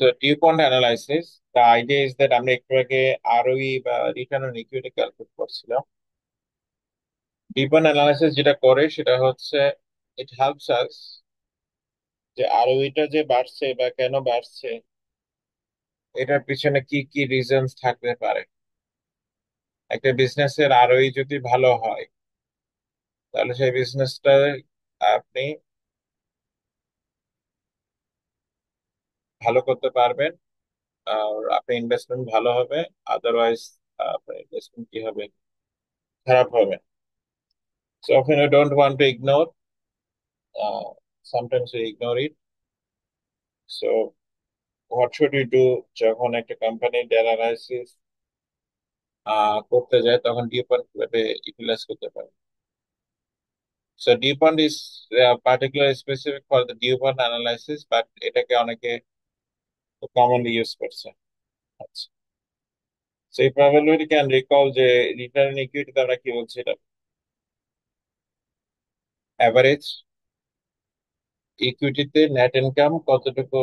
So DuPont analysis, the idea is that আমরা একটু আগে ROE বা রিটার্ন অন ইকুইটি ক্যালকুলেট করছিলাম। ডিপন অ্যানালাইসিস যেটা করে সেটা হচ্ছে ইট হেল্পস আস যে আরওইটা যে বাড়ছে বা কেন বাড়ছে, এটার পিছনে কি কি রিজনস থাকতে পারে। একটা বিজনেসের আরওই যদি ভালো হয়, তাহলে সেই বিজনেসটা আপনি ভালো করতে পারবেন, আর আপনার ইনভেস্টমেন্ট ভালো হবে। আদারওয়াইজ আপনার ইনভেস্টমেন্ট কি হবে, খারাপ হবে। So often you don't want to ignore, uh, sometimes you ignore it. So what should you do যখন একটা কোম্পানির অ্যানালাইসিস করতে যায়, তখন ডিপন কিভাবে ইউটিলাইজ করতে পারে। So DuPont is particularly specific for the DuPont analysis, but এটাকে অনেকে commonly use করছে। আচ্ছা, so এই probability can recall যে রিটার্ন ইকুইটি আমরা কি বলছি, এটা অ্যাভারেজ ইকুইটিতে নেট ইনকাম কতটুকু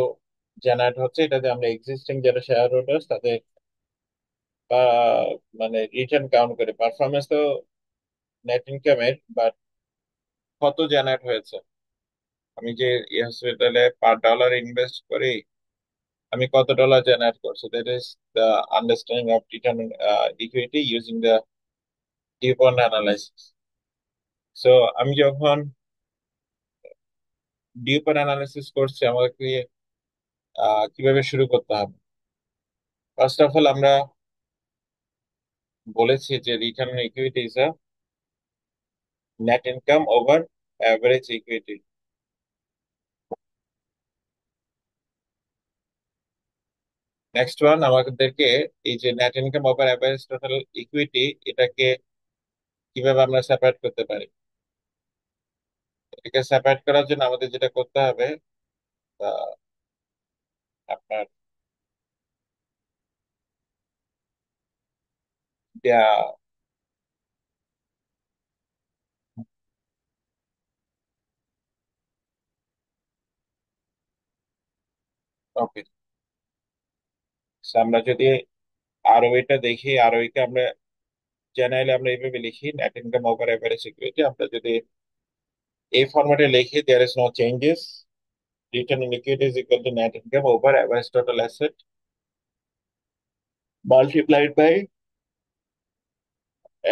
জেনারেট হচ্ছে, এটাতে আমরা এক্সিস্টিং যারা শেয়ার হোল্ডার্স তাদের মানে রিটার্ন কাউন্ট করে। পারফরমেন্স তো নেট ইনকামের, বাট কত জেনারেট হয়েছে। আমি যে হসপিটালে পার ডলার ইনভেস্ট করি, আমি কত ডলার জেনারেট করছি, that is the understanding of return equity using the DuPont analysis. So আমি যখন ডিপন অ্যানালাইসিস করছি, আমাকে কিভাবে শুরু করতে হবে। ফার্স্ট অফ অল আমরা বলেছি যে return equity is a net income over average equity. Next one, আমাদেরকে এই যে net income over average total equity, এটাকে কিভাবে আমরা সেপারেট করতে পারি। এটাকে সেপারেট করার জন্য আমাদের যেটা করতে হবে, আহ, আপনার ওকে, আমরা যদি আরওইটা দেখি, আরওইকে আমরা জেনারেলি আমরা এইভাবে লিখি, net income over average equity. আমরা যদি এই ফরম্যাটে লিখি, there is no changes, return on equity is equal to net income over average total asset multiplied by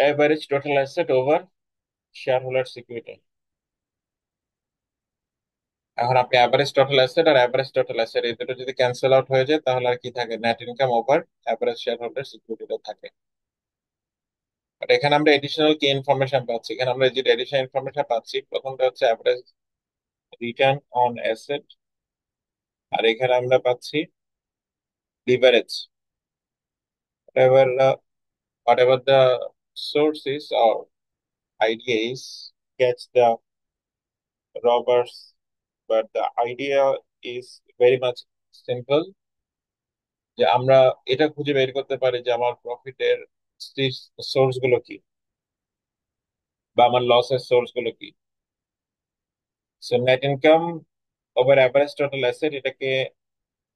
average total asset over shareholders equity. এখন আপনি অ্যাভারেজ টোটাল অ্যাসেট আর average total asset এই দুটো যদি cancel out হয়ে যায়, তাহলে আর কি থাকে, net income over average share holders ইকুইটিটা থাকে। বাট এখানে আমরা এডিশনাল কি ইনফরমেশন পাচ্ছি, এখানে আমরা যে এডিশনাল ইনফরমেশন পাচ্ছি, প্রথমটা হচ্ছে অ্যাভারেজ রিটার্ন অন অ্যাসেট, আর এখানে আমরা পাচ্ছি leverage. whatever whatever the source is or idea is, catch the robbers, but the idea is very much simple, যে আমরা এটা খুঁজে বের করতে পারি যে আমার প্রফিটের সোর্স গুলো কি, বা আমার লসের সোর্স গুলো কি। So net income over average total asset,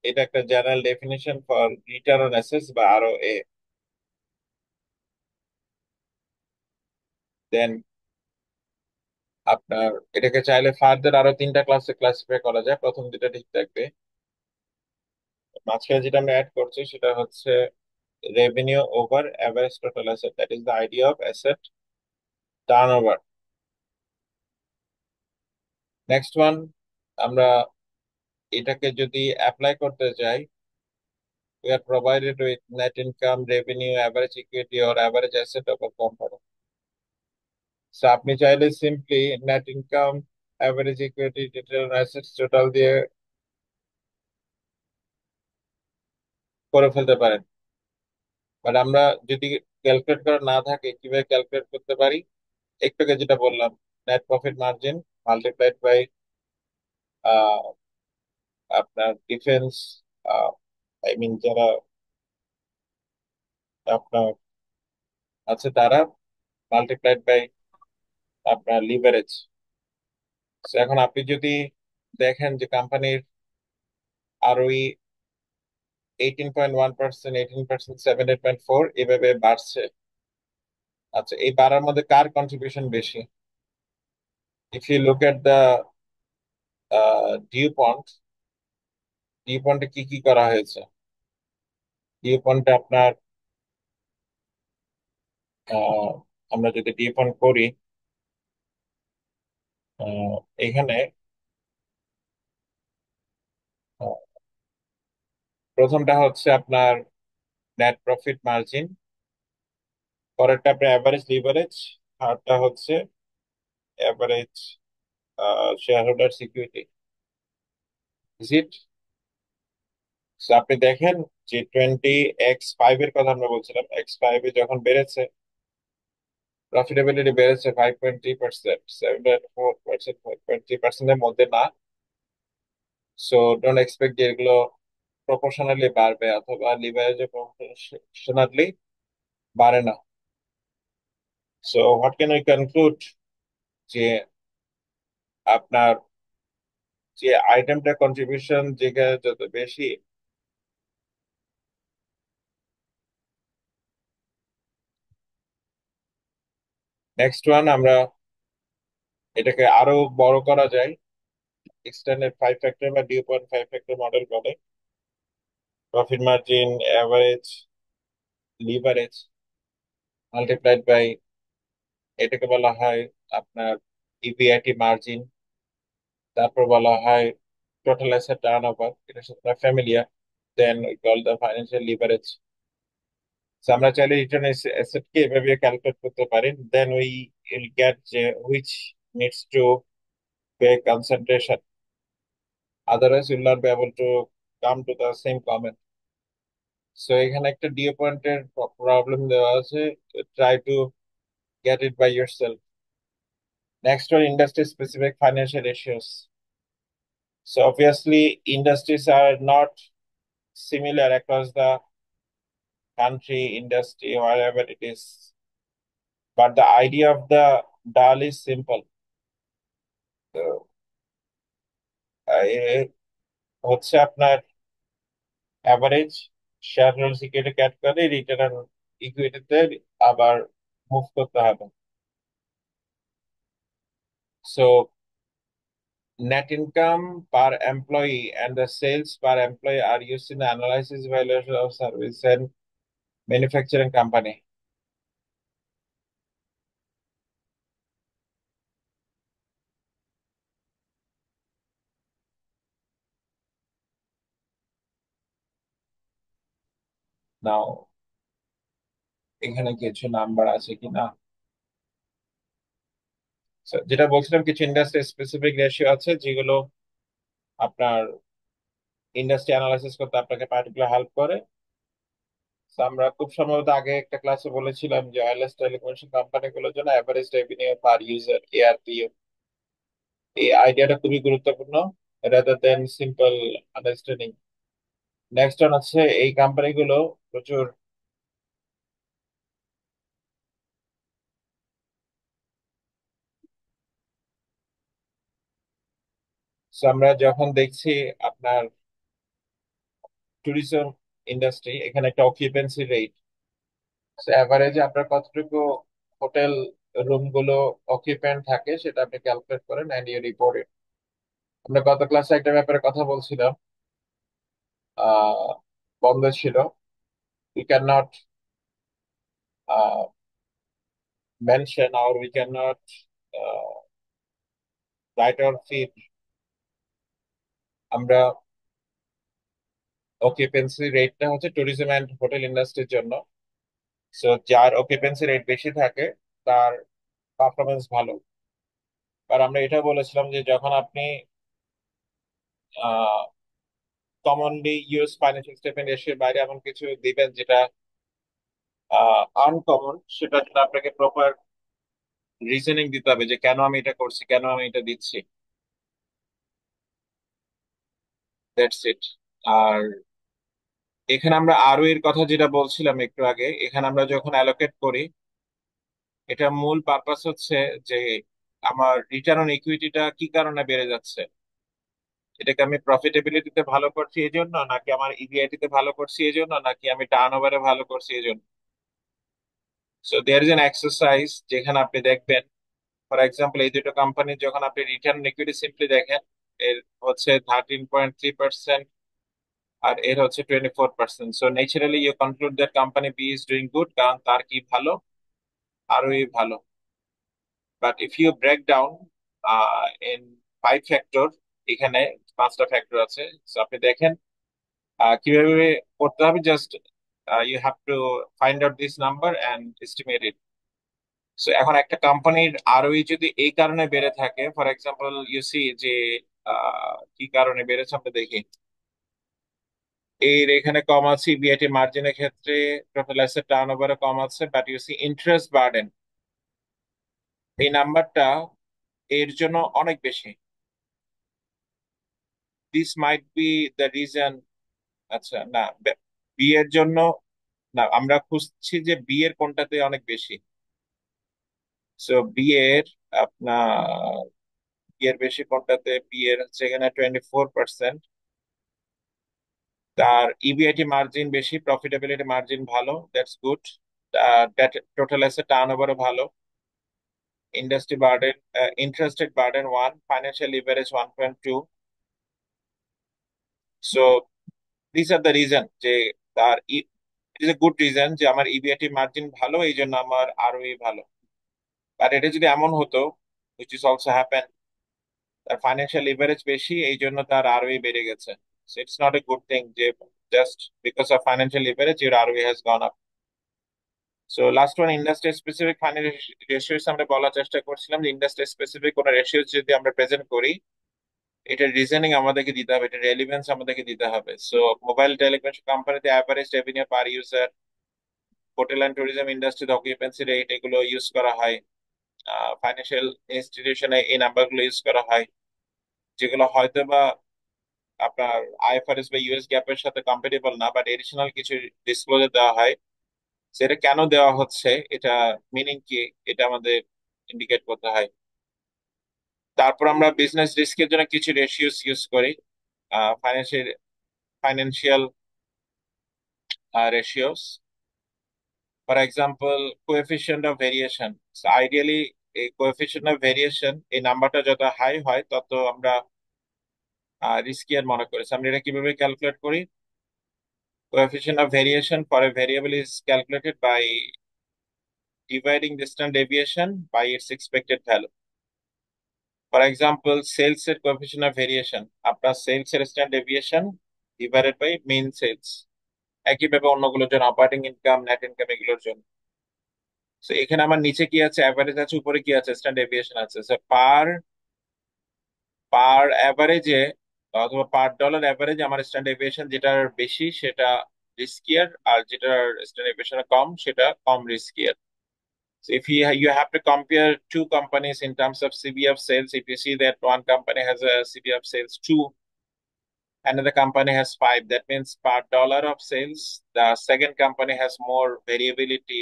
এটা একটা general definition for return on assets বা ROA। দেন আপনার এটাকে চাইলে ফার্দার আরো তিনটা ক্লাসে ক্লাসিফাই করা যায়, প্রথম দুটা ঠিক থাকবে। মাঝখানে যেটা আমরা অ্যাড করছি সেটা হচ্ছে revenue over average total asset, that is the idea of asset turnover. Next one, আমরা এটাকে যদি অ্যাপ্লাই করতে চাই, we are provided with net income, revenue, average equity or average asset of a company. So আপনি চাইলে simply net income, average equity, return assets total দিয়ে করে ফেলতে পারেন। বাট আমরা যদি ক্যালকুলেট করা না থাকে, কিভাবে ক্যালকুলেট করতে পারি, একটু আগে যেটা বললাম, net profit margin multiplied by আপনার ডিফেন্স, আই মিন যারা আপনার আছে তারা, মাল্টিপ্লাইড বাই আপনার লিভারেজ। এখন আপনি যদি দেখেন যে কোম্পানির আরওই 18.1%, 18%, 17.4, এভাবে বাড়ছে। আচ্ছা, এই বাড়ার মধ্যে কার কন্ট্রিবিউশন বেশি? If you look at the DuPont, ডিউ পয়েন্টে কি কি করা হয়েছে? ডিউ পয়েন্টে আপনার আহ, আমরা যদি ডিউ পয়েন্ট করি, এখানে আহ, প্রথমটা হচ্ছে আপনার নেট প্রফিট মার্জিন, পরেরটা আপনার অ্যাভারেজ লিভারেজ, থার্ডটা হচ্ছে average share holder security. Is it? আপনি দেখেন যে 20x5 এর কথা আমরা বলছিলাম, X5 এ যখন বেড়েছে, প্রফিটেবিলিটি বেড়েছে 5.3%, 7.4%, 5.3%-এর মধ্যে না। সো ডোন্ট এক্সপেক্ট যে এগুলো প্রপোর্শনালি বাড়বে, অথবা লিভারেজে প্রপোর্শনালি বাড়ে না। So what can we conclude, যে আপনার যে আইটেমটা কন্ট্রিবিউশন যেখানে যত বেশি, নেক্সট ওয়ান আমরা এটাকে আরো বড় করা যায়, এক্সটেন্ডেড 5 ফ্যাক্টর বা ডিউ পয়েন্ট 5 ফ্যাক্টর মডেল বলে। Profit margin, average leverage multiplied by, এটাকে বলা হয় আপনার ইপিআইটি মার্জিন। তারপর বলা হয় টোটাল অ্যাসেট টার্ন ওভার, এটার সাথে আপনার familiar. Then we call the financial leverage. আমরা চাইলে রিটার্ন অ্যাসেট কে এভাবে ক্যালকুলেট করতে পারি, দেন উই উইল গেট যে which needs to pay concentration, otherwise will not be able to come to the same comment. So এখানে একটা ডিও পয়েন্টের প্রবলেম দেওয়া আছে, try to get it by yourself. Next one, industry specific financial ratios. So obviously industries are not similar across the country, industry, wherever it is. But the idea of the DAL is simple. So, এ হচ্ছে আপনার average share holder security category, return on ইকুইটিতে আবার move করতে হবে। So net income per employee and the sales per employee are used in the analysis valuation of service and manufacturing company. Now এখানে কিছু number আছে কিনা? So, যেটা বলছিলাম, কিছু ইন্ডাস্ট্রি স্পেসিফিক রেশিও আছে যেগুলো আপনার ইন্ডাস্ট্রি অ্যানালাইসিস করতে আপনাকে পার্টিকুলার হেল্প করে। So, আমরা খুব সম্ভবত আগে একটা ক্লাসে বলেছিলাম যে ওয়্যারলেস টেলিকমিউনিকেশন কোম্পানিগুলোর জন্য অ্যাভারেজ রেভিনিউ পার ইউজার, এআরপিইউ, এই আইডিয়াটা খুবই গুরুত্বপূর্ণ rather than simple understanding. Next one হচ্ছে এই কোম্পানিগুলো প্রচুর So, আমরা যখন দেখছি আপনার ট্যুরিজম ইন্ডাস্ট্রি, এখানে একটা অকুপেন্সি রেট, এভারেজে আপনার কতটুকু হোটেল রুম গুলো অকুপেন্ট থাকে সেটা আপনি ক্যালকুলেট করেন এন্ড ইউ রিপোর্ট ইট। আমরা গত ক্লাসে একটা ব্যাপারে কথা বলছিলাম, আহ বন্ধ ছিল, উই ক্যান নট মেনশন আর we can not write our fit. আমরা অকুপেন্সি রেটটা হচ্ছে ট্যুরিজম এন্ড হোটেল ইন্ডাস্ট্রির জন্য। সো যার অকুপেন্সি রেট বেশি থাকে তার পারফরমেন্স ভালো। আর আমরা এটা বলেছিলাম যে যখন আপনি কমনলি ইউজ ফাইন্যান্সিয়াল স্টেটমেন্ট এর বাইরে এমন কিছু দিবেন যেটা আনকমন, সেটা জন্য আপনাকে প্রপার রিজনিং দিতে হবে যে কেন আমি এটা করছি, কেন আমি এটা দিচ্ছি। That's it. আর এখানে আমরা আরও এর কথা যেটা বলছিলাম একটু আগে, এখানে আমরা যখন অ্যালোকেট করি, এটা মূল পারপাস হচ্ছে যে আমার রিটার্ন অন ইকুইটিটা কি কারণে বেড়ে যাচ্ছে। এটাকে আমি প্রফিটেবিলিটিতে ভালো করছি এই জন্য, নাকি আমার ইবিআইটি তে ভালো করছি এই জন্য, নাকি আমি টার্ন ওভারে ভালো করছি এই জন্য? So there is an exercise যেখানে আপনি দেখবেন, ফর এক্সাম্পল এই দুটো কোম্পানির যখন আপনি রিটার্ন ইকুইটি সিম্পলি দেখেন, এর হচ্ছে 13.3% আর এর হচ্ছে 24%। So naturally you conclude that company B is doing good, কারণ তার কি ভালো, আরোই ভালো। But if you break down in 5 factor, এখানে 5টা ফ্যাক্টর আছে, তো আপনি দেখেন কিভাবে করতে হবে। Just you have to find out this number and estimate it. So এখন একটা কোম্পানির আরওই যদি এই কারণে বেড়ে থাকে, ফর এক্সাম্পল ইউ সি যে কি কারণে বেড়েছে আমরা দেখি। এর এখানে কম আছে বিআইটি মার্জিনের ক্ষেত্রে, টোটাল অ্যাসেট টার্নওভারে কম আছে, but you see interest burden, এই নাম্বারটা এর জন্য অনেক বেশি। This might be the reason. আচ্ছা না, বি এর জন্য না, আমরা খুঁজছি যে বি এর কোনটাতে অনেক বেশি। সো বি এর আপনার বি এর বেশি কোনটাতে, বি এর হচ্ছে এখানে 24%। তার ইবিআইটি মার্জিন বেশি, প্রফিটেবিলিটি মার্জিন ভালো, দ্যাটস গুড। টোটাল অ্যাসেট টার্নওভারও ভালো, industry burden, interested burden 1, financial leverage 1.2। So this are the reason যে তার it is a good reason যে আমার ইবিআইটি মার্জিন ভালো এই জন্য আমার আরওই ভালো। আর এটা যদি এমন হতো, which is also happen, তার ফাইন্যান্সিয়াল লিভারেজ বেশি এই জন্য তার আরওই বেড়ে গেছে। So it's not a good thing যে just because of financial leverage your ROE has gone up. So last one, industry specific financial ratios আমরা বলার চেষ্টা করছিলাম যে ইন্ডাস্ট্রি স্পেসিফিক কোনো রেশিওস যদি আমরা প্রেজেন্ট করি, এটার রিজনিং আমাদেরকে দিতে হবে, এটা রেলিভেন্স আমাদেরকে দিতে হবে। সো মোবাইল টেলিকমিউনিকেশন কোম্পানিতে average revenue per user, hotel and tourism ইন্ডাস্ট্রিতে অকুপেন্সি রেট, এগুলো ইউজ করা হয়। ফাইন্যান্সিয়াল ইনস্টিটিউশনে এই নাম্বারগুলো ইউজ করা হয়, যেগুলো হয়তো বা আপনার আইএফআরএস বা ইউএস গ্যাপের সাথে কম্পেটেবল না, বাট এডিশনাল কিছু ডিসক্লোজার দেওয়া হয়। সেটা কেন দেওয়া হচ্ছে, এটা মিনিং কি, এটা আমাদের ইন্ডিকেট করতে হয়। তারপর আমরা বিজনেস রিস্কের জন্য কিছু রেশিওস ইউজ করি, financial financial ratios. For example coefficient of variation. Ideally এই কোএফিসিয়েন্ট অফ ভেরিয়েশন এই নাম্বারটা যত হাই হয় তত আমরা রিস্কিয়ার মনে করি। So, আমরা এটা কিভাবে ক্যালকুলেট করি? Coefficient of variation for a variable is calculated by dividing the standard deviation by its expected value. For example, sales এর coefficient of variation, আপনার sales এর standard deviation divided by mean sales। একইভাবে অন্যগুলোর জন্য operating income, net income, এগুলোর জন্য। তো এখানে আমার নিচে কি আছে, অ্যাভারেজ আছে, উপরে কি আছে, স্ট্যান্ডার্ড ডেভিয়েশন আছে। পার পার অ্যাভারেজে অথবা পার ডলার অ্যাভারেজে আমার স্ট্যান্ডার্ড ডেভিয়েশন যেটার বেশি সেটা রিস্কিয়ার, আর যেটার স্ট্যান্ডার্ড ডেভিয়েশন কম সেটা কম রিস্কিয়ার। So if you have to compare two companies in terms of CBF sales, if you see that one company has a CBF sales 2, another company has 5, that means per dollar of sales, the second company has more variability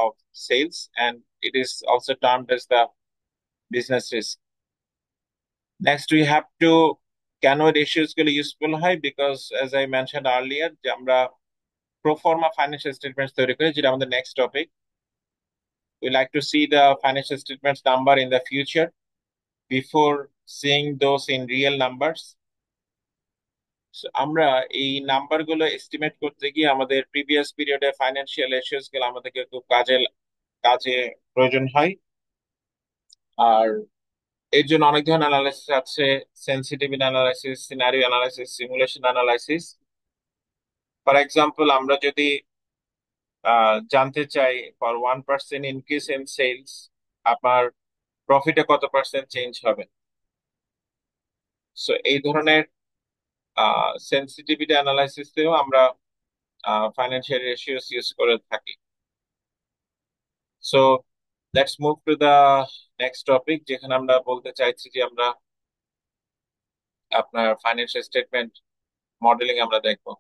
of sales, and it is also termed as the business risk. Next, we have to কেন ratios গুলো useful হয়, because as I mentioned earlier যে আমরা proforma financial statements তৈরি করি, যেটা আমাদের next topic. We like to see the financial statements number in the future before seeing those in real numbers. So, আমরা এই নাম্বার গুলো এস্টিমেট করতে গিয়ে আমাদের প্রিভিয়াস পিরিয়ডে ফাইন্যান্সিয়াল রেশিওস গুলো আমাদেরকে খুব কাজে কাজে প্রয়োজন হয়। আর এর জন্য অনেক ধরনের অ্যানালাইসিস আছে, sensitivity analysis, scenario analysis, simulation analysis. For example, আমরা যদি জানতে চাই ফর 1% ইনক্রিজ ইন সেলস আপনার প্রফিটে কত পার্সেন্ট চেঞ্জ হবে। সো এই ধরনের সেন্সিটিভিটি অ্যানালাইসিসেও আমরা ফাইন্যান্সিয়াল রেশিওস ইউজ করে থাকি। So let's move to the next topic, যেখানে আমরা বলতে চাইছি যে আমরা আপনার ফাইন্যান্সিয়াল স্টেটমেন্ট মডেলিং আমরা দেখবো।